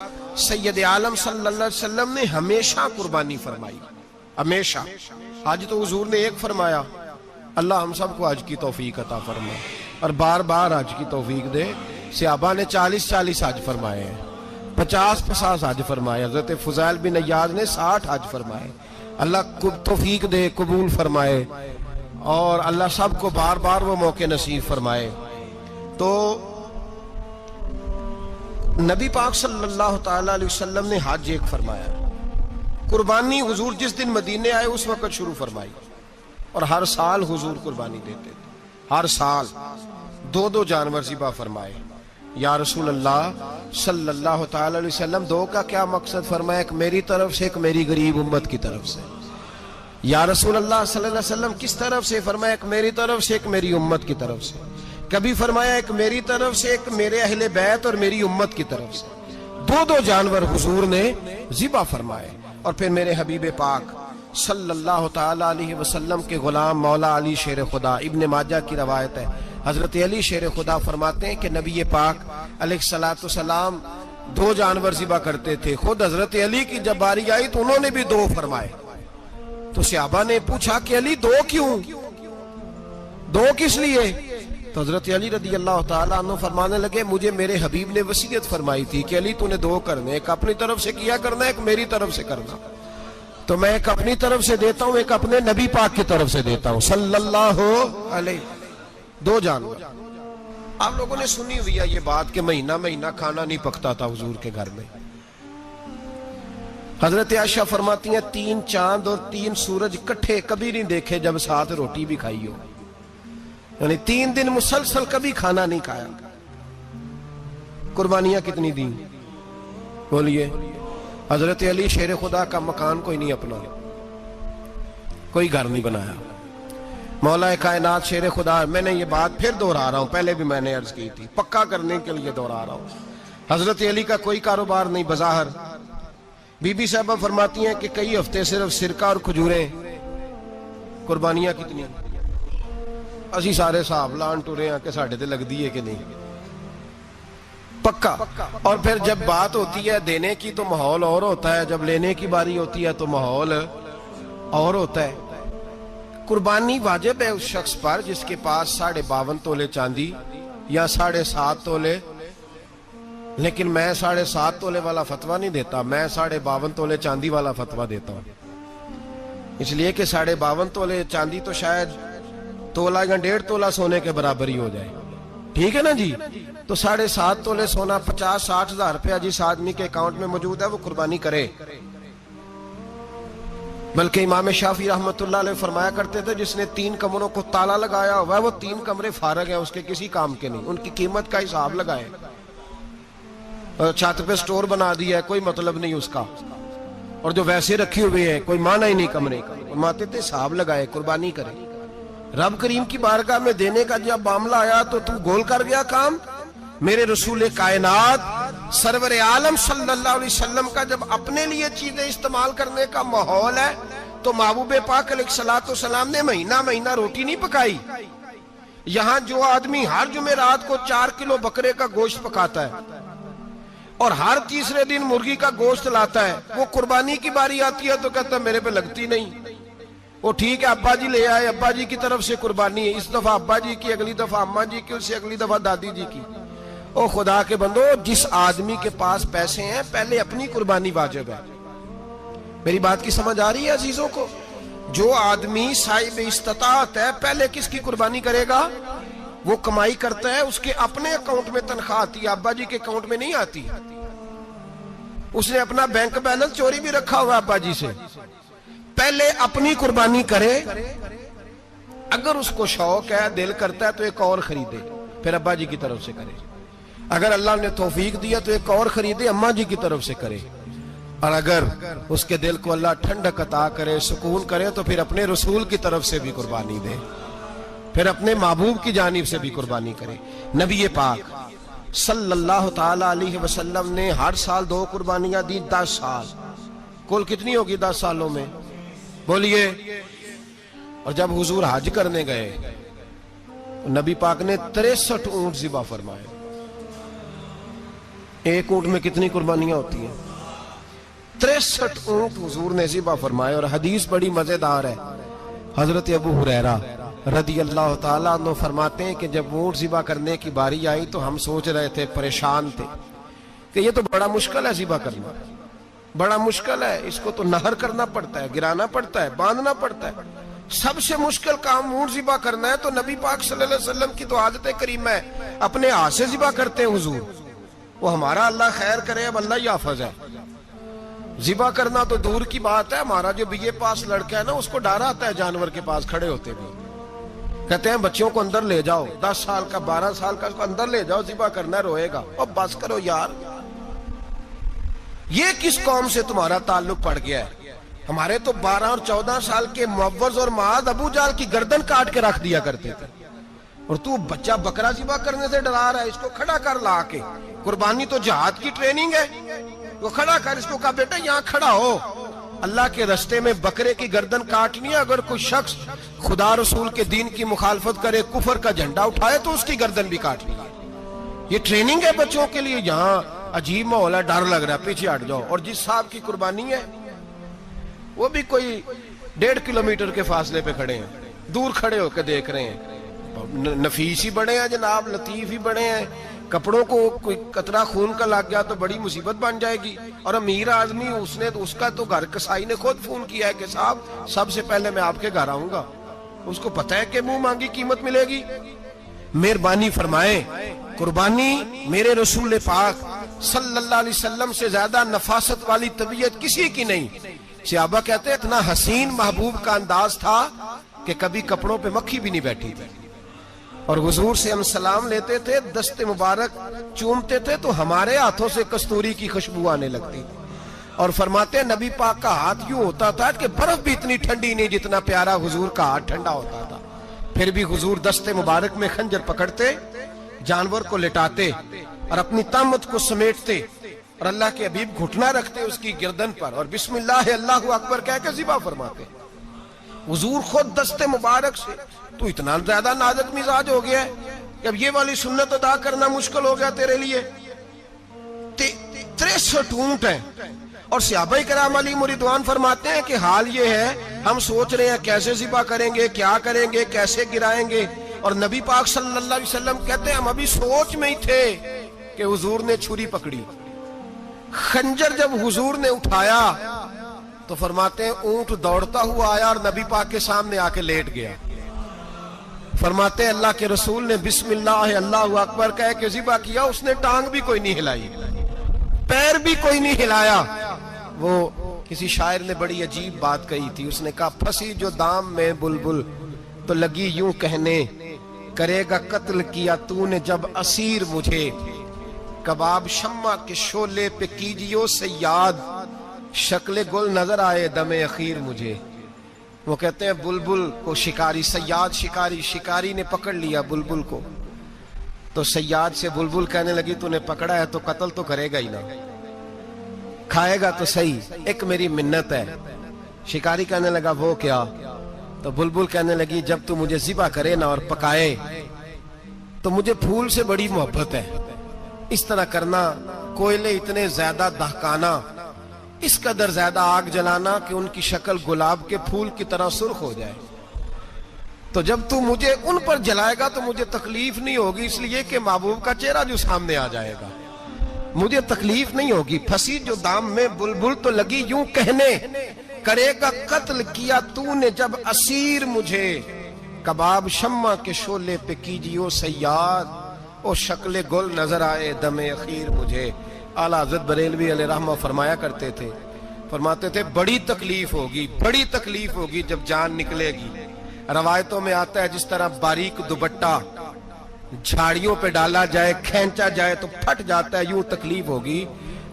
سید عالم صلی اللہ علیہ وسلم نے ہمیشہ قربانی فرمائی، ہمیشہ۔ آج تو حضور نے ایک فرمایا، اللہ ہم سب کو حج کی توفیق عطا فرمائے اور بار بار حج کی توفیق دے۔ صحابہ نے 40 حج فرمائے ہیں، 50 حج فرمائے، حضرت فضیل بن عیاض نے 60 حج فرمائے۔ اللہ توفیق دے، قبول فرمائے اور اللہ سب کو بار بار وہ موقع نصیب فرمائے۔ تو نبی پاک صلی اللہ تعالی علیہ وسلم نے حج ایک فرمایا، قربانی حضور جس دن مدینے آئے اس وقت شروع فرمائی، اور ہر سال حضور قربانی دیتے تھے، ہر سال 2 جانور ذبح فرمائے۔ یا رسول اللہ صلی اللہ تعالی علیہ وسلم 2 کا کیا مقصد فرمایا؟ ایک میری طرف سے، ایک میری غریب امت کی طرف سے۔ یا رسول اللہ صلی اللہ علیہ وسلم کس طرف سے فرمایا؟ ایک میری طرف سے، ایک میری امت کی طرف سے۔ کبھی فرمایا ایک میری طرف سے، ایک میرے اہل بیت اور میری امت کی طرف سے۔ 2 جانور حضور نے ذبح فرمائے، اور پھر میرے حبیب پاک صلی اللہ تعالی علیہ وسلم کے غلام مولا علی شیر خدا، ابن ماجہ کی روایت ہے، حضرت علی شیر خدا فرماتے ہیں کہ نبی پاک علیہ السلام 2 جانور ذبح کرتے تھے۔ خود حضرت علی کی جب باری آئی تو انہوں نے بھی 2 فرمائے۔ تو صحابہ نے پوچھا کہ علی 2 کیوں؟ 2 کس لیے؟ تو حضرت علی رضی اللہ تعالیٰ عنہ فرمانے لگے، مجھے میرے حبیب نے وصیت فرمائی تھی کہ علی تو نے 2 کرنے، ایک اپنی طرف سے کیا کرنا، ایک میری طرف سے کرنا۔ تو میں ایک اپنی طرف سے دیتا ہوں، ایک اپنے نبی پاک کی طرف سے دیتا ہوں صلی اللہ علیہ۔ 2 جانور۔ آپ لوگوں نے سنی ہوئی ہے یہ بات کہ مہینہ کھانا نہیں پکتا تھا حضور کے گھر میں۔ حضرت عائشہ فرماتی ہیں 3 چاند اور 3 سورج کٹھے کبھی نہیں دیکھے جب ساتھ روٹی بھی کھائی ہو، یعنی 3 دن مسلسل کبھی کھانا نہیں کھایا۔ قربانیاں کتنی دیں؟ بولیے۔ حضرت علی شیر خدا کا مکان کوئی نہیں اپنا، کوئی گھر نہیں بنایا۔ مولا کائنات شیر خدا، میں نے یہ بات پھر دہرا رہا ہوں، پہلے بھی میں نے عرض کی تھی، پکا کرنے کے لیے دہرا رہا ہوں۔ حضرت علی کا کوئی کاروبار نہیں بظاہر۔ بی بی صاحبہ فرماتی ہیں کہ کئی ہفتے صرف سرکہ اور کھجوریں۔ قربانیاں کتنی؟ اسی سارے صاحب لان ٹورے ہیں کہ ساڑھے تے لگ دیئے کہ نہیں، پکا۔ اور پھر جب بات ہوتی ہے دینے کی تو ماحول اور ہوتا ہے، جب لینے کی باری ہوتی ہے تو ماحول اور ہوتا ہے۔ قربانی واجب ہے اس شخص پر جس کے پاس 52.5 تولے چاندی یا 7.5 تولے، لیکن میں 7.5 تولے والا فتویٰ نہیں دیتا، میں 52.5 تولے چاندی والا فتویٰ دیتا ہوں، اس لیے کہ 52.5 تولے چاندی تو شاید تولہ یا 1.5 تولہ سونے کے برابر ہی ہو جائے، ٹھیک ہے نا جی؟ تو 7.5 تولے سونا 50-60 ہزار روپیہ جس آدمی کے اکاؤنٹ میں موجود ہے وہ قربانی کرے۔ بلکہ امام شافعی رحمۃ اللہ علیہ فرمایا کرتے تھے جس نے 3 کمروں کو تالا لگایا ہوا ہے وہ 3 کمرے فارغ ہیں، اس کے کسی کام کے نہیں، ان کی قیمت کا حساب لگائے۔ چھت پہ سٹور بنا دیا ہے، کوئی مطلب نہیں اس کا، اور جو ویسے رکھی ہوئے ہیں کوئی معنی ہی نہیں کمرے کا، فرماتے تھے حساب لگائے، قربانی کرے۔ رب کریم کی بارگاہ میں دینے کا جب معاملہ آیا تو تو گول کر گیا کام۔ میرے رسول کائنات سرور عالم صلی اللہ علیہ وسلم کا جب اپنے لیے چیزیں استعمال کرنے کا ماحول ہے تو محبوب پاک علیہ السلام نے مہینہ روٹی نہیں پکائی۔ یہاں جو آدمی ہر جمعرات کو 4 کلو بکرے کا گوشت پکاتا ہے اور ہر تیسرے دن مرغی کا گوشت لاتا ہے، وہ قربانی کی باری آتی ہے تو کہتا ہے میرے پہ لگتی نہیں۔ وہ ٹھیک ہے ابا جی لے آئے، ابا جی کی طرف سے قربانی ہے، اس دفعہ ابا جی کی، اگلی دفعہ اماں جی کی، اس سے اگلی دفعہ دادی جی کی۔ او خدا کے بندو، جس آدمی کے پاس پیسے ہیں پہلے اپنی قربانی واجب ہے۔ میری بات کی سمجھ آ رہی ہے عزیزوں کو؟ جو آدمی صاحب استطاعت ہے پہلے کس کی قربانی کرے گا؟ وہ کمائی کرتا ہے، اس کے اپنے اکاؤنٹ میں تنخواہ آتی ہے، ابا جی کے اکاؤنٹ میں نہیں آتی۔ اس نے اپنا بینک بیلنس چوری بھی رکھا ہوا ابا جی سے۔ پہلے اپنی قربانی کرے، اگر اس کو شوق ہے، دل کرتا ہے تو ایک اور خریدے، پھر ابا جی کی طرف سے کرے۔ اگر اللہ نے توفیق دیا تو ایک اور خریدے، اماں جی کی طرف سے کرے۔ اور اگر اس کے دل کو اللہ ٹھنڈک عطا کرے، سکون کرے، تو پھر اپنے رسول کی طرف سے بھی قربانی دے، پھر اپنے محبوب کی جانب سے بھی قربانی کرے۔ نبی پاک صلی اللہ تعالی علیہ وسلم نے ہر سال 2 قربانیاں دی، 10 سال۔ کل کتنی ہوگی 10 سالوں میں؟ بولیے۔ اور جب حضور حج کرنے گئے نبی پاک نے 63 اونٹ ذبح فرمائے۔ ایک اونٹ میں کتنی قربانیاں ہوتی ہیں؟ 63 اونٹ حضور نے ذبح فرمائے. اور حدیث بڑی مزیدار ہے. حضرت ابو ہریرہ رضی اللہ تعالیٰ عنہ فرماتے ہیں کہ جب اونٹ ذبح کرنے کی باری آئی تو ہم سوچ رہے تھے، پریشان تھے کہ یہ تو بڑا مشکل ہے ذبح کرنا، بڑا مشکل ہے، اس کو تو نہر کرنا پڑتا ہے، گرانا پڑتا ہے، باندھنا پڑتا ہے. سب سے مشکل کام اونٹ ذبح کرنا ہے. تو نبی پاک صلی اللہ علیہ وسلم کی تو عادت کریمہ ہے، اپنے ہاتھ سے ذبح کرتے ہیں حضور. وہ ہمارا اللہ خیر کرے، اب اللہ ہی حافظ ہے. ذبح کرنا تو دور کی بات ہے. ہمارا جو بی اے پاس لڑکا ہے نا، اس کو ڈر آتا ہے جانور کے پاس کھڑے ہوتے بھی. کہتے ہیں بچوں کو اندر لے جاؤ، 10 سال کا 12 سال کا، اس کو اندر لے جاؤ، ذبح کرنا، روئے گا. اب بس کرو یار، یہ کس قوم سے تمہارا تعلق پڑ گیا ہے؟ ہمارے تو 12 اور 14 سال کے معوذ اور معاذ ابو جہل کی گردن کاٹ کے رکھ دیا کرتے تھے. اور تو بچہ بکرا ذبح کرنے سے ڈرا رہا ہے. اس کو کھڑا کر لا کے. قربانی تو جہاد کی ٹریننگ ہے. وہ کھڑا کر، اس کو کہا بیٹا یہاں کھڑا ہو، اللہ کے رستے میں بکرے کی گردن کاٹنی ہے. اگر کوئی شخص خدا رسول کے دین کی مخالفت کرے، کفر کا جھنڈا اٹھائے، تو اس کی گردن بھی کاٹنی ہے. یہ ٹریننگ ہے بچوں کے لیے. یہاں عجیب ماحول ہے، ڈر لگ رہا ہے، پیچھے ہٹ جاؤ. اور جس صاحب کی قربانی ہے وہ بھی کوئی 1.5 کلومیٹر کے فاصلے پہ کھڑے ہیں، دور کھڑے ہو کے دیکھ رہے ہیں. نفیس ہی بڑے ہیں جناب، لطیف ہی بڑے ہیں. کپڑوں کو کوئی قطرہ خون کا لگ گیا تو بڑی مصیبت بن جائے گی. اور امیر آدمی، اس کا تو گھر کسائی نے خود فون کیا ہے کہ صاحب سب سے پہلے میں آپ کے گھر آؤں گا. اس کو پتہ ہے کہ منہ مانگی قیمت ملے گی. مہربانی فرمائے، قربانی میرے رسول پاک صلی اللہ علیہ وسلم سے زیادہ نفاست والی طبیعت کسی کی نہیں. صحابہ کہتے ہیں اتنا حسین محبوب کا انداز تھا کہ کبھی کپڑوں پہ مکھی بھی نہیں بیٹھی تھی. اور حضور سے ہم سلام لیتے تھے، دست مبارک چومتے تھے تو ہمارے ہاتھوں سے کستوری کی خوشبو آنے لگتی تھی. اور فرماتے ہیں نبی پاک کا ہاتھ یوں ہوتا تھا کہ برف بھی اتنی ٹھنڈی نہیں جتنا پیارا حضور کا ہاتھ ٹھنڈا ہوتا تھا. پھر بھی حضور دست مبارک میں خنجر پکڑتے، جانور کو لٹاتے اور اپنی طامت کو سمیٹتے، اور اللہ کے حبیب گھٹنا رکھتے اس کی گردن پر، اور بسم اللہ اللہ اکبر کہہ کے ذبح فرماتے. حضور خود دست مبارک سے. تو اتنا زیادہ نازک مزاج ہو گیا ہے کہ اب یہ والی سنت ادا کرنا مشکل ہو گیا تیرے لیے. 63 اونٹ ہیں. اور صحابہ کرام علیہم رضوان فرماتے ہیں کہ حال یہ ہے، ہم سوچ رہے ہیں کیسے ذبح کریں گے، کیا کریں گے، کیسے گرائیں گے. اور نبی پاک صلی اللہ علیہ وسلم کہتے ہیں ہم ابھی سوچ میں ہی تھے کہ حضور نے چھری پکڑی. خنجر جب حضور نے اٹھایا تو فرماتے ہیں اونٹ دوڑتا ہوا آیا اور نبی پاک کے سامنے آ کے لیٹ گیا. فرماتے ہیں اللہ کے رسول نے بسم اللہ اللہ اکبر کہہ کے ذبح کیا. اس نے ٹانگ بھی کوئی نہیں ہلائی، پیر بھی کوئی نہیں ہلایا. وہ کسی شاعر نے بڑی عجیب بات کہی تھی. اس نے کہا پھنسی جو دام میں بلبل تو لگی یوں کہنے، کرے گا قتل کیا تو نے جب اسیر مجھے، کباب شمع کے شولے پہ کیجیو سیاد، شکل گل نظر آئے دم اخیر مجھے. وہ کہتے ہیں بلبل کو شکاری، سیاد شکاری نے پکڑ لیا بلبل کو. تو سیاد سے بلبل کہنے لگی تو نے پکڑا ہے تو قتل تو کرے گا ہی نا، کھائے گا تو صحیح، ایک میری منت ہے. شکاری کہنے لگا وہ کیا؟ تو بلبل کہنے لگی جب تو مجھے ذبح کرے نا اور پکائے تو مجھے پھول سے بڑی محبت ہے. اس طرح کرنا، کوئلے اتنے زیادہ دہکانا، اس قدر زیادہ آگ جلانا کہ ان کی شکل گلاب کے پھول کی طرح سرخ ہو جائے. تو جب تو مجھے ان پر جلائے گا تو مجھے تکلیف نہیں ہوگی، اس لیے کہ محبوب کا چہرہ جو سامنے آ جائے گا مجھے تکلیف نہیں ہوگی. پھنسی جو دام میں بلبل تو لگی یوں کہنے، کرے گا قتل کیا تو نے جب اسیر مجھے، کباب شمع کے شولے پہ کیجیو سیاد، او شکل گل نظر آئے دم اخیر مجھے. اعلیٰ حضرت بریلوی علیہ رحمہ فرمایا کرتے تھے، فرماتے تھے بڑی تکلیف ہوگی جب جان نکلے گی. روایتوں میں آتا ہے جس طرح باریک دوپٹہ جھاڑیوں پہ ڈالا جائے، کھینچا جائے تو پھٹ جاتا ہے، یوں تکلیف ہوگی.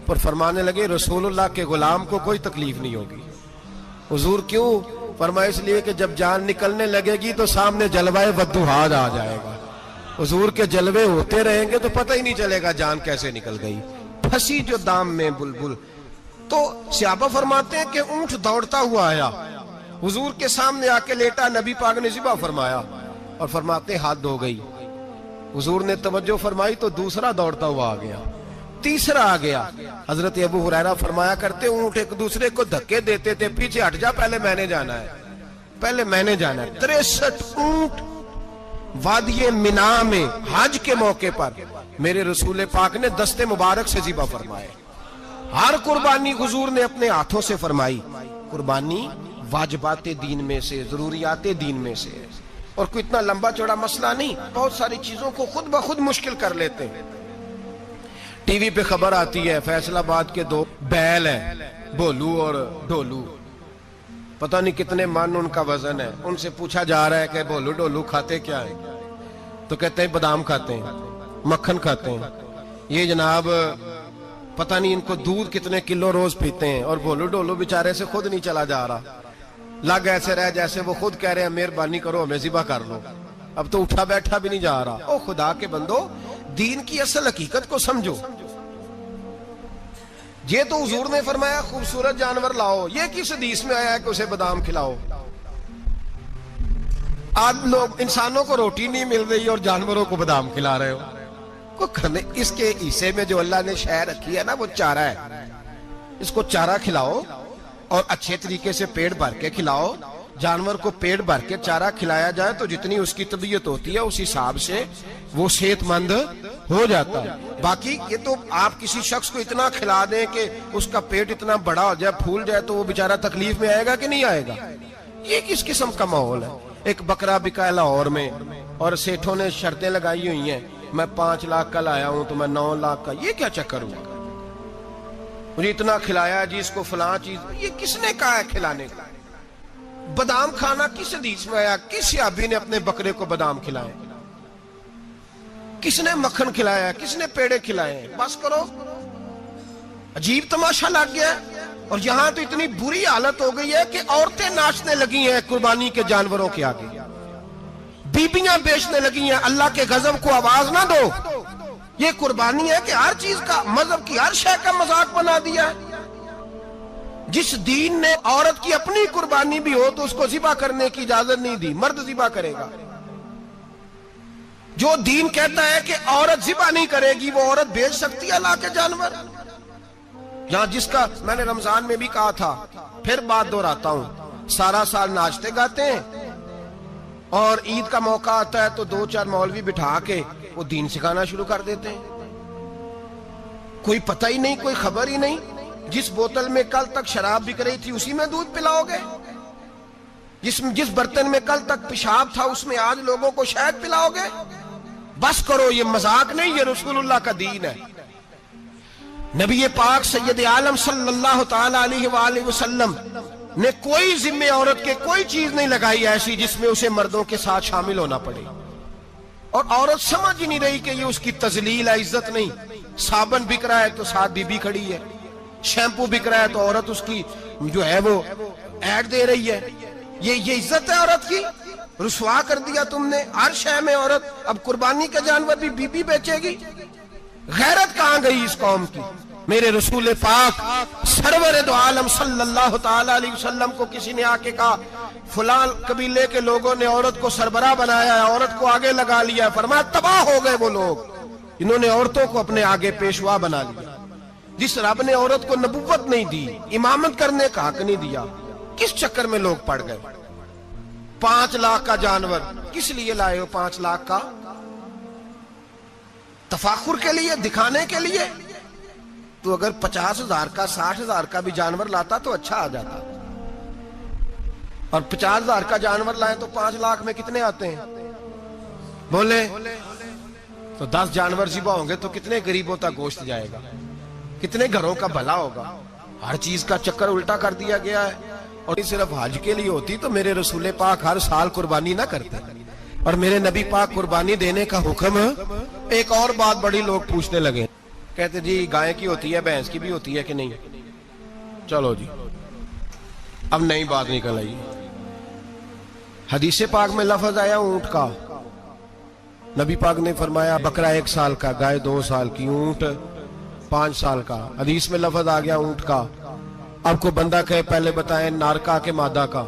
پر فرمانے لگے رسول اللہ کے غلام کو کوئی تکلیف نہیں ہوگی. حضور کیوں؟ فرمایا اس لیے کہ جب جان نکلنے لگے گی تو سامنے جلوہ وضحاج آ جائے گا. حضور کے جلوے ہوتے رہیں گے تو پتہ ہی نہیں چلے گا جان کیسے نکل گئی. پھنسی جو دام میں بلبل. تو صحابہ فرماتے ہیں کہ اونٹ دوڑتا ہوا آیا، حضور کے سامنے آ کے لیٹا، نبی پاک نے ذبح فرمایا اور فرماتے حد ہو گئی. حضور نے توجہ فرمائی تو دوسرا دوڑتا ہوا آ گیا، تیسرا آ گیا. حضرت ابو ہریرہ فرمایا کرتے اونٹ ایک دوسرے کو دھکے دیتے تھے, پیچھے ہٹ جا, پہلے میں نے جانا ہے, پہلے میں نے جانا ہے. 63 اونٹ وادی مینا میں حج کے موقع پر میرے رسول پاک نے دست مبارک سے ذبح فرمائے. ہر قربانی حضور نے اپنے ہاتھوں سے فرمائی. قربانی واجبات دین میں سے, ضروریات دین میں سے, اور کوئی اتنا لمبا چوڑا مسئلہ نہیں. بہت ساری چیزوں کو خود بخود مشکل کر لیتے ہیں. ٹی وی پہ خبر آتی ہے فیصل آباد کے 2 بیل ہیں, بولو اور ڈولو, پتہ نہیں کتنے من ان کا وزن ہے. ان سے پوچھا جا رہا ہے کہ بولو ڈولو کھاتے کیا ہیں, تو کہتے ہیں بادام کھاتے ہیں, مکھن کھاتے ہیں. یہ جناب پتہ نہیں ان کو دودھ کتنے کلو روز پیتے ہیں, اور بولو ڈولو بیچارے سے خود نہیں چلا جا رہا. لگ ایسے رہ جیسے وہ خود کہہ رہے ہیں مہربانی کرو ہمیں ذبح کر لو, اب تو اٹھا بیٹھا بھی نہیں جا رہا. او خدا کے بندو, دین کی اصل حقیقت کو سمجھو. یہ تو حضور نے فرمایا خوبصورت جانور لاؤ, یہ کس حدیث میں آیا ہے کہ اسے بادام کھلاؤ؟ آج لوگ انسانوں کو روٹی نہیں مل رہی اور جانوروں کو بادام کھلا رہے ہو. اس کے حصے میں جو اللہ نے شے رکھی ہے نا, وہ چارہ ہے. اس کو چارہ کھلاؤ اور اچھے طریقے سے پیٹ بھر کے کھلاؤ. جانور کو پیٹ بھر کے چارہ کھلایا جائے تو جتنی اس کی طبیعت ہوتی ہے اس حساب سے وہ صحت مند ہو جاتا ہے. باقی یہ تو آپ کسی شخص کو اتنا کھلا دیں کہ اس کا پیٹ اتنا بڑا ہو جائے, پھول جائے, تو وہ بیچارہ تکلیف میں آئے گا کہ نہیں آئے گا؟ یہ کس قسم کا ماحول ہے؟ ایک بکرا بکا لاہور میں, اور سیٹھوں نے شرطیں لگائی ہوئی ہیں, میں 5 لاکھ کا لایا ہوں تو میں 9 لاکھ کا. یہ کیا چکر ہوا؟ مجھے اتنا کھلایا جی, اس کو فلاں چیز. یہ کس نے کہا ہے کھلانے کا؟ بادام کھانا کس حدیث میں آیا؟ کس صحابی نے اپنے بکرے کو بادام کھلائے؟ کس نے مکھن کھلایا؟ کس نے پیڑے کھلائے؟ بس کرو, عجیب تماشا لگ گیا. اور یہاں تو اتنی بری حالت ہو گئی ہے کہ عورتیں ناچنے لگی ہیں قربانی کے جانوروں کے آگے, بیبیاں بیچنے لگی ہیں. اللہ کے غضب کو آواز نہ دو. یہ قربانی ہے کہ ہر چیز کا, مذہب کی ہر شے کا مذاق بنا دیا ہے. جس دین نے عورت کی اپنی قربانی بھی ہو تو اس کو ذبح کرنے کی اجازت نہیں دی, مرد ذبح کرے گا. جو دین کہتا ہے کہ عورت ذبح نہیں کرے گی, وہ عورت بیچ سکتی ہے اللہ کے جانور. یہاں جس کا میں نے رمضان میں بھی کہا تھا, پھر بات دہراتا ہوں, سارا سال ناچتے گاتے ہیں, اور عید کا موقع آتا ہے تو 2-4 مولوی بٹھا کے وہ دین سکھانا شروع کر دیتے ہیں. کوئی پتہ ہی نہیں, کوئی خبر ہی نہیں. جس بوتل میں کل تک شراب بک رہی تھی اسی میں دودھ پلاؤ گے؟ جس برتن میں کل تک پیشاب تھا اس میں آج لوگوں کو شہد پلاؤ گے؟ بس کرو, یہ مذاق نہیں, یہ رسول اللہ کا دین ہے. نبی پاک سید عالم صلی اللہ تعالی علیہ وآلہ وسلم نے کوئی ذمہ عورت کے کوئی چیز نہیں لگائی ایسی جس میں اسے مردوں کے ساتھ شامل ہونا پڑے. اور عورت سمجھ ہی نہیں رہی کہ یہ اس کی تذلیل ہے, عزت نہیں. صابن بک رہا ہے تو ساتھ بی بی کھڑی ہے, شیمپو بک رہا ہے تو عورت اس کی جو ہے وہ ایڈ دے رہی ہے. یہ عزت ہے عورت کی؟ رسوا کر دیا تم نے ہر شے میں عورت. اب قربانی کا جانور بھی بی بی بیچے گی؟ غیرت کہاں گئی اس قوم کی؟ میرے رسول پاک سرور دو عالم صلی اللہ تعالی علیہ وسلم کو کسی نے آ کے کہا فلاں قبیلے کے لوگوں نے عورت کو سربراہ بنایا ہے, عورت کو آگے لگا لیا. فرمایا تباہ ہو گئے وہ لوگ, انہوں نے عورتوں کو اپنے آگے پیشوا بنا لیا. جس رب نے عورت کو نبوت نہیں دی, امامت کرنے کا حق نہیں دیا, کس چکر میں لوگ پڑ گئے؟ 5 لاکھ کا جانور کس لیے لائے ہو؟ 5 لاکھ کا تفاخر کے لیے, دکھانے کے لیے؟ تو اگر 50,000 کا 60,000 کا بھی جانور لاتا تو اچھا آ جاتا. اور 50,000 کا جانور لائیں تو 5 لاکھ میں کتنے آتے ہیں بولے؟ تو 10 جانور ذبح ہوں گے تو کتنے غریبوں تک گوشت جائے گا, کتنے گھروں کا بھلا ہوگا. ہر چیز کا چکر الٹا کر دیا گیا ہے. اور صرف حج کے لیے ہوتی تو میرے رسول پاک ہر سال قربانی نہ کرتے, اور میرے نبی پاک قربانی دینے کا حکم. ایک اور بات بڑی لوگ پوچھنے لگے, کہتے جی گائے کی ہوتی ہے, بھینس کی بھی ہوتی ہے کہ نہیں؟ چلو جی, اب نئی بات نکل آئی. حدیث پاک میں لفظ آیا اونٹ کا, نبی پاک نے فرمایا بکرا 1 سال کا, گائے 2 سال کی, اونٹ 5 سال کا. حدیث میں لفظ آ گیا اونٹ کا. اب کو بندہ کہے پہلے بتائیں نر کا کہ مادہ کا,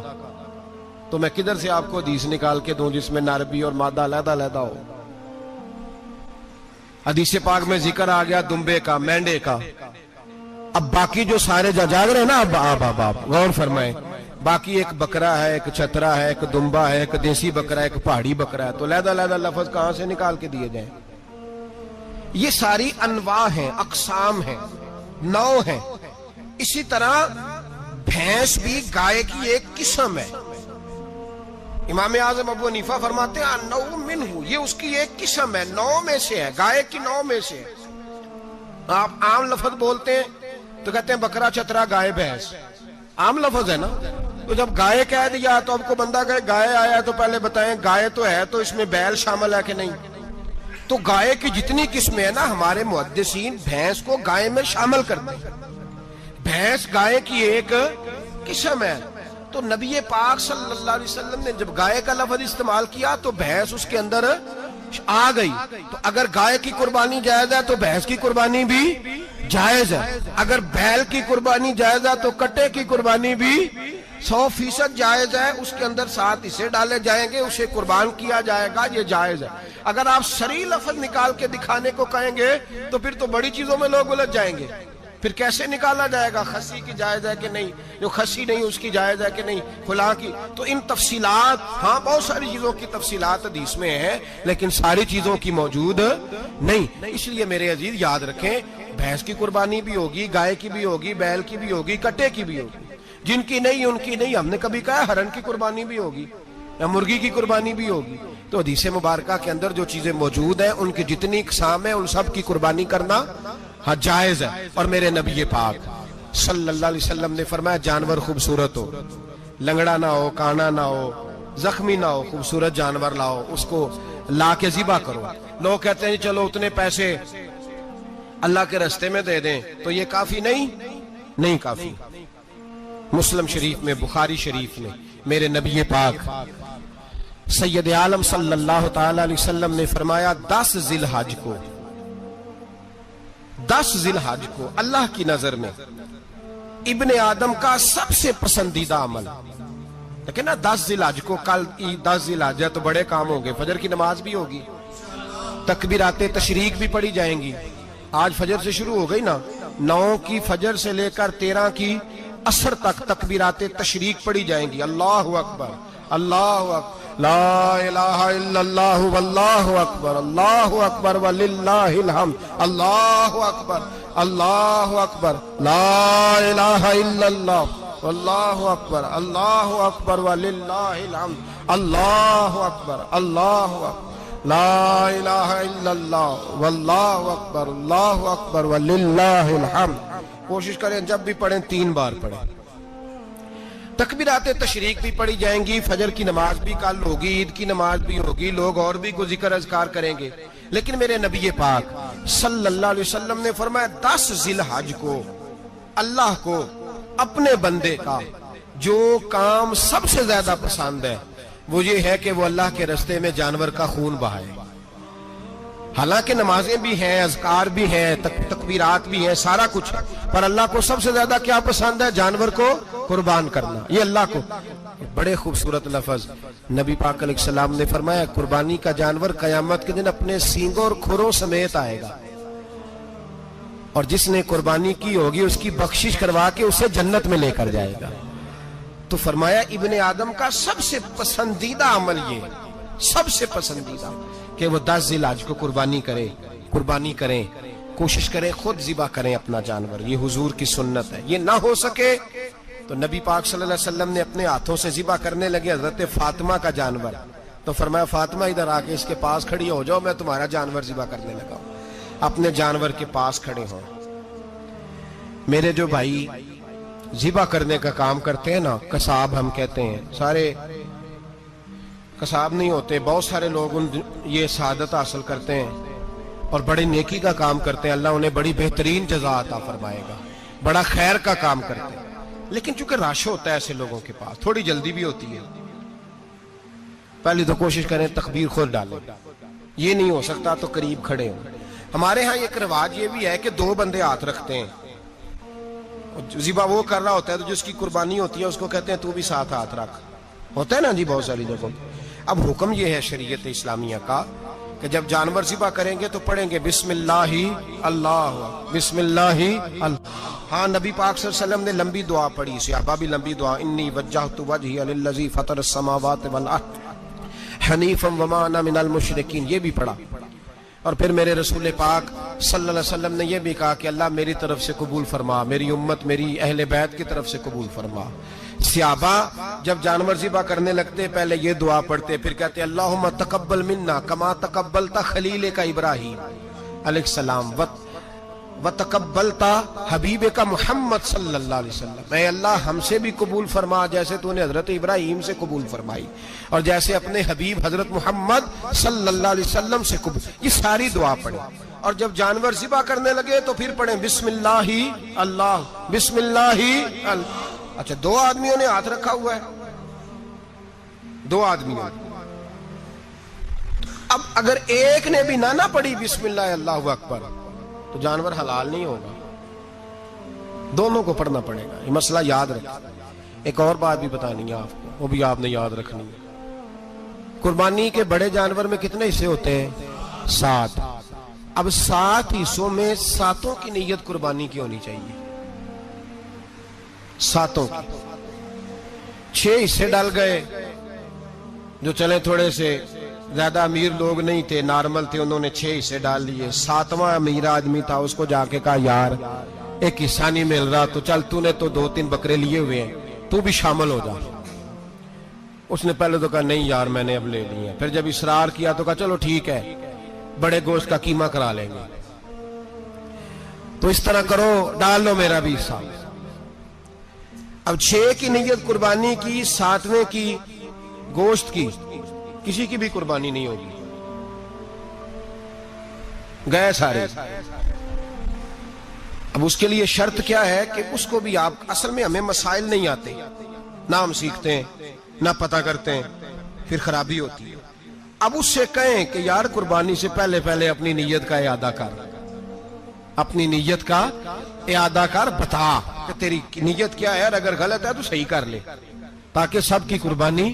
تو میں کدھر سے آپ کو حدیث نکال کے دوں جس میں نر بھی اور مادہ علیحدہ علیحدہ ہو؟ حدیث پاک میں ذکر آ گیا دمبے کا، مینڈے کا. اب باقی جو سارے جاگ رہے ہیں نا، اب غور فرمائیں، باقی ایک بکرا ہے، ایک چھترا ہے، ایک دمبا ہے، ایک دیسی بکرا ہے، ایک پہاڑی بکرا ہے، تو علیحدہ لفظ کہاں سے نکال کے دیے جائیں؟ یہ ساری انواع ہیں، اقسام ہیں، نوع ہیں. اسی طرح بھینس بھی گائے کی ایک قسم ہے. امام اعظم ابو حنیفہ فرماتے ہیں نوع منہ، یہ اس کی ایک قسم ہے، نوع میں سے ہے، گائے کی نوع میں سے. آپ عام لفظ بولتے ہیں تو کہتے ہیں بکرا چھترا گائے بھینس، عام لفظ ہے نا. تو جب گائے کہہ دیا تو اب کو بندہ کہے گائے آیا تو پہلے بتائیں گائے تو ہے تو اس میں بیل شامل ہے کہ نہیں؟ تو گائے کی جتنی قسمیں ہیں نا، ہمارے محدثین بھینس کو گائے میں شامل کرتے ہیں. بھینس گائے کی ایک قسم ہے. تو نبی پاک صلی اللہ علیہ وسلم نے جب گائے کا لفظ استعمال کیا تو بھینس اس کے اندر آ گئی. تو اگر گائے کی قربانی جائز ہے تو بھینس کی قربانی بھی جائز ہے. اگر بیل کی قربانی جائز ہے تو کٹے کی قربانی بھی 100% جائز ہے. اس کے اندر 7 حصے ڈالے جائیں گے، اسے قربان کیا جائے گا، یہ جائز ہے. اگر آپ صریح لفظ نکال کے دکھانے کو کہیں گے تو پھر تو بڑی چیزوں میں لوگ الجھ جائیں گے. پھر کیسے نکالا جائے گا خسی کی جائز ہے کہ نہیں، جو خسی نہیں اس کی جائز ہے کہ نہیں، فلاں کی. تو ان تفصیلات، ہاں بہت ساری چیزوں کی تفصیلات حدیث میں ہیں لیکن ساری چیزوں کی موجود نہیں. اس لیے میرے عزیز یاد رکھیں، بھینس کی قربانی بھی ہوگی، گائے کی بھی ہوگی، بیل کی بھی ہوگی، کٹے کی بھی ہوگی. جن کی نہیں ان کی نہیں. ہم نے کبھی کہا ہرن کی قربانی بھی ہوگی یا مرغی کی قربانی بھی ہوگی. تو حدیث مبارکہ کے اندر جو چیزیں موجود ہیں ان کی جتنی اقسام ہیں ان سب کی قربانی کرنا ہاں جائز ہے. اور میرے نبی پاک صلی اللہ علیہ وسلم نے فرمایا جانور خوبصورت ہو، لنگڑا نہ ہو، کانا نہ ہو، زخمی نہ ہو، خوبصورت جانور لاؤ، اس کو لا کے ذبح کرو. لوگ کہتے ہیں چلو اتنے پیسے اللہ کے راستے میں دے دیں، تو یہ کافی نہیں کافی. مسلم شریف میں، بخاری شریف میں میرے نبی پاک سید عالم صلی اللہ تعالی علیہ وسلم نے فرمایا 10 ذی الحج کو اللہ کی نظر میں ابن آدم کا سب سے پسندیدہ عمل. لیکن نا 10 ذی الحج کو، کل 10 ذی الحج ہے تو بڑے کام ہوں گے، فجر کی نماز بھی ہوگی، تکبیرات تشریق بھی پڑھی جائیں گی. آج فجر سے شروع ہو گئی نا، 9 کی فجر سے لے کر 13 کی عصر تک تکبیرات تشریق پڑھی جائیں گی. اللہ اکبر، اللہ اکبر، لا الہ الا اللہ واللہ اکبر، اللہ اکبر وللہ الحمد، اللہ اکبر، اللہ اکبر، لا الہ الا اللہ واللہ اکبر، اللہ اکبر وللہ الحمد، اللہ اکبر، اللہ اکبر، لا الہ الا اللہ واللہ اکبر، اللہ اکبر وللہ الحمد. کوشش کریں جب بھی پڑھیں 3 بار پڑھیں. تکبیرات تشریق بھی پڑھی جائیں گی، فجر کی نماز بھی کل ہوگی، عید کی نماز بھی ہوگی، لوگ اور بھی کوئی ذکر اذکار کریں گے. لیکن میرے نبی پاک صلی اللہ علیہ وسلم نے فرمایا 10 ذی الحج کو اللہ کو اپنے بندے کا جو کام سب سے زیادہ پسند ہے وہ یہ ہے کہ وہ اللہ کے راستے میں جانور کا خون بہائے. حالانکہ نمازیں بھی ہیں، اذکار بھی ہیں، تکبیرات بھی ہیں، سارا کچھ ہے، پر اللہ کو سب سے زیادہ کیا پسند ہے؟ جانور کو قربان کرنا. یہ اللہ کو بڑے خوبصورت لفظ نبی پاک علیہ السلام نے فرمایا قربانی کا جانور قیامت کے دن اپنے سینگوں اور کھروں سمیت آئے گا، اور جس نے قربانی کی ہوگی اس کی بخشش کروا کے اسے جنت میں لے کر جائے گا. تو فرمایا ابن آدم کا سب سے پسندیدہ عمل یہ، سب سے پسندیدہ، کہ وہ 10 ذی الحج کو قربانی کریں، کوشش کریں خود ذبح کریں اپنا جانور. یہ حضور کی سنت ہے. یہ نہ ہو سکے تو نبی پاک صلی اللہ علیہ وسلم نے اپنے ہاتھوں سے ذبح کرنے لگے حضرت فاطمہ کا جانور. تو فرمایا فاطمہ ادھر آ کے اس کے پاس کھڑی ہو جاؤ، میں تمہارا جانور ذبح کرنے لگا ہوں. اپنے جانور کے پاس کھڑے ہوں. میرے جو بھائی ذبح کرنے کا کام کرتے ہیں نا، قصاب ہم کہتے ہیں، سارے قصاب نہیں ہوتے، بہت سارے لوگ یہ سعادت حاصل کرتے ہیں اور بڑے نیکی کا کام کرتے ہیں، اللہ انہیں بڑی بہترین جزا عطا فرمائے گا، بڑا خیر کا کام کرتے ہیں. لیکن چونکہ رش ہوتا ہے ایسے لوگوں کے پاس، تھوڑی جلدی بھی ہوتی ہے، پہلی تو کوشش کریں تکبیر خود ڈالیں، یہ نہیں ہو سکتا تو قریب کھڑے ہوں. ہمارے ہاں ایک رواج یہ بھی ہے کہ 2 بندے ہاتھ رکھتے ہیں، ذبح وہ کر رہا ہوتا ہے تو جس کی قربانی ہوتی ہے اس کو کہتے ہیں تو بھی ساتھ ہاتھ رکھ، ہوتا ہے نا جی بہت ساری جگہوں. اب حکم یہ ہے شریعت اسلامیہ کا کہ جب جانور ذبح کریں گے تو پڑھیں گے بسم اللہ اللہ بسم اللہ اللہ۔ ہاں نبی پاک صلی اللہ علیہ وسلم نے لمبی دعا پڑھی، صحابہ بھی لمبی دعا، انی وجہت وجہی للذی فطر السماوات والارض حنیفا وما انا من المشرکین، یہ بھی پڑھا۔ اور پھر میرے رسول پاک صلی اللہ علیہ وسلم نے یہ بھی کہا کہ اللہ میری طرف سے قبول فرما، میری امت میری اہل بیت کی طرف سے قبول فرما۔ صحابہ جب جانور ذبح کرنے لگتے پہلے یہ دعا پڑھتے، پھر کہتے اللہم تقبل منا کما تقبلت خلیل کا ابراہیم علیہ السلام وتقبلتا حبیب کا محمد صلی اللہ علیہ وسلم، اے اللہ ہم سے بھی قبول فرما جیسے تو نے حضرت ابراہیم سے قبول فرمائی اور جیسے اپنے حبیب حضرت محمد صلی اللہ علیہ وسلم سے قبول۔ یہ ساری دعا پڑھیں، اور جب جانور ذبح کرنے لگے تو پھر پڑھیں بسم اللہ اللہ بسم اللہ اللہ۔ اچھا دو آدمیوں نے ہاتھ رکھا ہوا ہے، دو آدمیوں نے، اب اگر ایک نے بھی نہ پڑھی بسم اللہ اللہ اکبر تو جانور حلال نہیں ہوگا، دونوں کو پڑھنا پڑے گا۔ یہ مسئلہ یاد رکھیں۔ ایک اور بات بھی بتانی ہے آپ کو، وہ بھی آپ نے یاد رکھنی ہے۔ قربانی کے بڑے جانور میں کتنے حصے ہوتے ہیں؟ 7۔ اب 7 حصوں میں 7 کی نیت قربانی کی ہونی چاہیے، 7 کی۔ 6 حصے ڈال گئے، جو چلے تھوڑے سے زیادہ امیر لوگ نہیں تھے، نارمل تھے، انہوں نے 6 حصے ڈال لیے۔ 7واں امیر آدمی تھا، اس کو جا کے کہا یار ایک حصہ نہیں مل رہا، تو چل تو نے تو 2-3 بکرے لیے ہوئے ہیں، تو بھی شامل ہو جا۔ اس نے پہلے تو کہا نہیں یار میں نے اب لے لی ہے، پھر جب اصرار کیا تو کہا چلو ٹھیک ہے بڑے گوشت کا قیمہ کرا لیں گے۔ تو اس طرح کرو، ڈال لو میرا بھی حصہ۔ اب 6 کی نیت قربانی کی، 7ویں کی گوشت کی، کسی کی بھی قربانی نہیں ہوگی، گئے سارے۔ اب اس کے لیے شرط کیا ہے کہ اس کو بھی آپ، اصل میں ہمیں مسائل نہیں آتے، نہ ہم سیکھتے ہیں نہ پتہ کرتے ہیں، پھر خرابی ہوتی ہے۔ اب اس سے کہیں کہ یار قربانی سے پہلے اپنی نیت کا اعادہ کر، اپنی نیت کا اعادہ کر، بتا کہ تیری نیت کیا ہے، اور اگر غلط ہے تو صحیح کر لے، تاکہ سب کی قربانی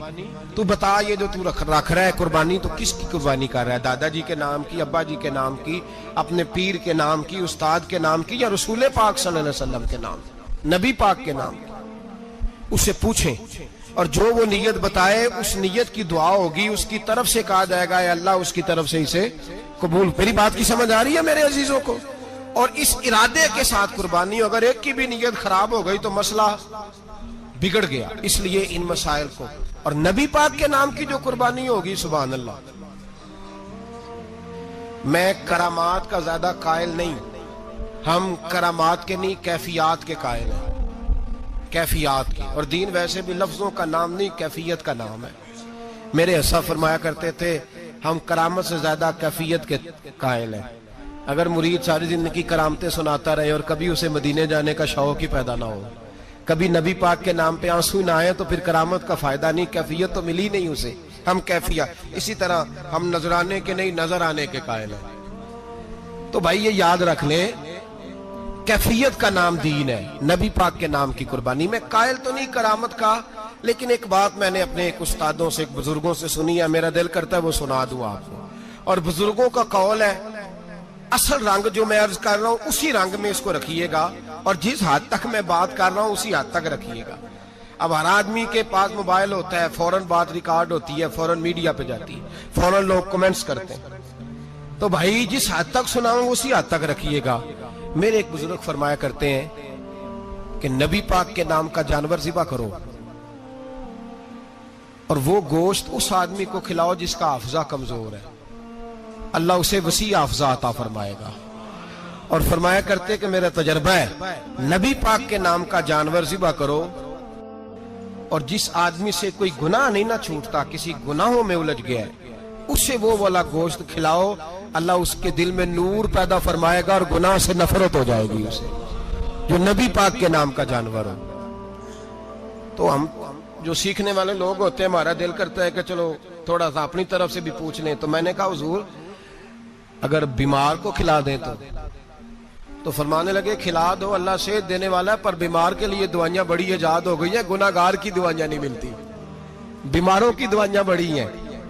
تو بتا۔ یہ جو تو رکھ رہا ہے قربانی، تو کس کی قربانی کر رہا ہے؟ دادا جی کے نام کی، ابا جی کے نام کی، اپنے پیر کے نام کی، استاد کے نام کی، یا رسول پاک صلی اللہ علیہ وسلم کے نام، نبی پاک کے نام کی؟ اس سے پوچھیں، اور جو وہ نیت بتائے اس نیت کی دعا ہوگی، اس کی طرف سے کہا جائے گا اے اللہ اس کی طرف سے اسے قبول۔ میری بات کی سمجھ آ رہی ہے میرے عزیزوں کو؟ اور اس ارادے کے ساتھ قربانی، اگر ایک کی بھی نیت خراب ہو گئی تو مسئلہ بگڑ گیا۔ اس لیے ان مسائل کو، اور نبی پاک کے نام کی جو قربانی ہوگی، سبحان اللہ۔ میں کرامات کا زیادہ قائل نہیں، ہم کرامات کے نہیں کیفیات کے قائل ہیں، کیفیات کی۔ اور دین ویسے بھی لفظوں کا نام نہیں، کیفیت کا نام ہے۔ میرے حصہ فرمایا کرتے تھے ہم کرامت سے زیادہ کیفیت کے قائل ہیں۔ اگر مرید ساری زندگی کرامتیں سناتا رہے اور کبھی اسے مدینے جانے کا شوق ہی پیدا نہ ہو، کبھی نبی پاک کے نام پہ آنسو نہ آئے، تو پھر کرامت کا فائدہ نہیں، کیفیت تو ملی نہیں اسے۔ ہم کیفیت، اسی طرح ہم نظرانے کے نہیں نظر آنے کے قائل ہیں۔ تو بھائی یہ یاد رکھ لیں، کیفیت کا نام دین ہے، نبی پاک کے نام کی قربانی۔ میں قائل تو نہیں کرامت کا، لیکن ایک بات میں نے اپنے ایک استادوں سے، ایک بزرگوں سے سنی ہے، میرا دل کرتا ہے وہ سنا دوں آپ کو۔ اور بزرگوں کا قول ہے اصل رنگ جو میں عرض کر رہا ہوں اسی رنگ میں اس کو رکھیے گا، اور جس حد تک میں بات کر رہا ہوں اسی حد تک رکھیے گا۔ اب ہر آدمی کے پاس موبائل ہوتا ہے، فوراً بات ریکارڈ ہوتی ہے، فوراً میڈیا پہ جاتی ہے، فوراً لوگ کمنٹس کرتے ہیں۔ تو بھائی جس حد تک سناؤں اسی حد تک رکھیے گا۔ میرے ایک بزرگ فرمایا کرتے ہیں کہ نبی پاک کے نام کا جانور ذبح کرو، اور وہ گوشت اس آدمی کو کھلاؤ جس کا حافظہ کمزور ہے، اللہ اسے وسیع حافظہ عطا فرمائے گا۔ اور فرمایا کرتے کہ میرا تجربہ ہے، نبی پاک کے نام کا جانور ذبح کرو، اور جس آدمی سے کوئی گناہ نہیں نہ چھوٹتا، کسی گناہوں میں الجھ گیا ہے، اسے وہ والا گوشت کھلاؤ، اللہ اس کے دل میں نور پیدا فرمائے گا اور گناہ سے نفرت ہو جائے گی اسے، جو نبی پاک کے نام کا جانور ہو۔ تو ہم جو سیکھنے والے لوگ ہوتے ہیں، ہمارا دل کرتا ہے کہ چلو تھوڑا سا اپنی طرف سے بھی پوچھ لیں۔ تو میں نے کہا حضور اگر بیمار کو کھلا دیں تو فرمانے لگے کھلا دو، اللہ صحت دینے والا ہے، پر بیمار کے لیے دوائیاں بڑی ایجاد ہو گئی ہیں، گناہگار کی دوائیاں نہیں ملتی، بیماروں کی دوائیاں بڑی ہیں۔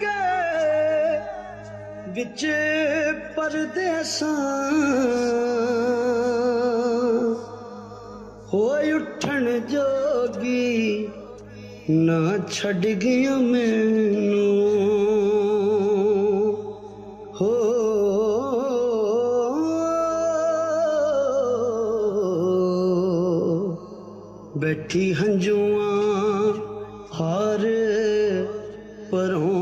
ਗਏ ਵਿੱਚ ਪਰਦੇਸਾਂ ਹੋਏ ਉੱਠਣ ਜੋਗੀ ਨਾ ਛੱਡ ਗਿਆ ਮੈਨੂੰ ਹੋ ਬੈਠੀ ਹੰਝੂਆਂ ਹਾਰ ਪਰੋਂ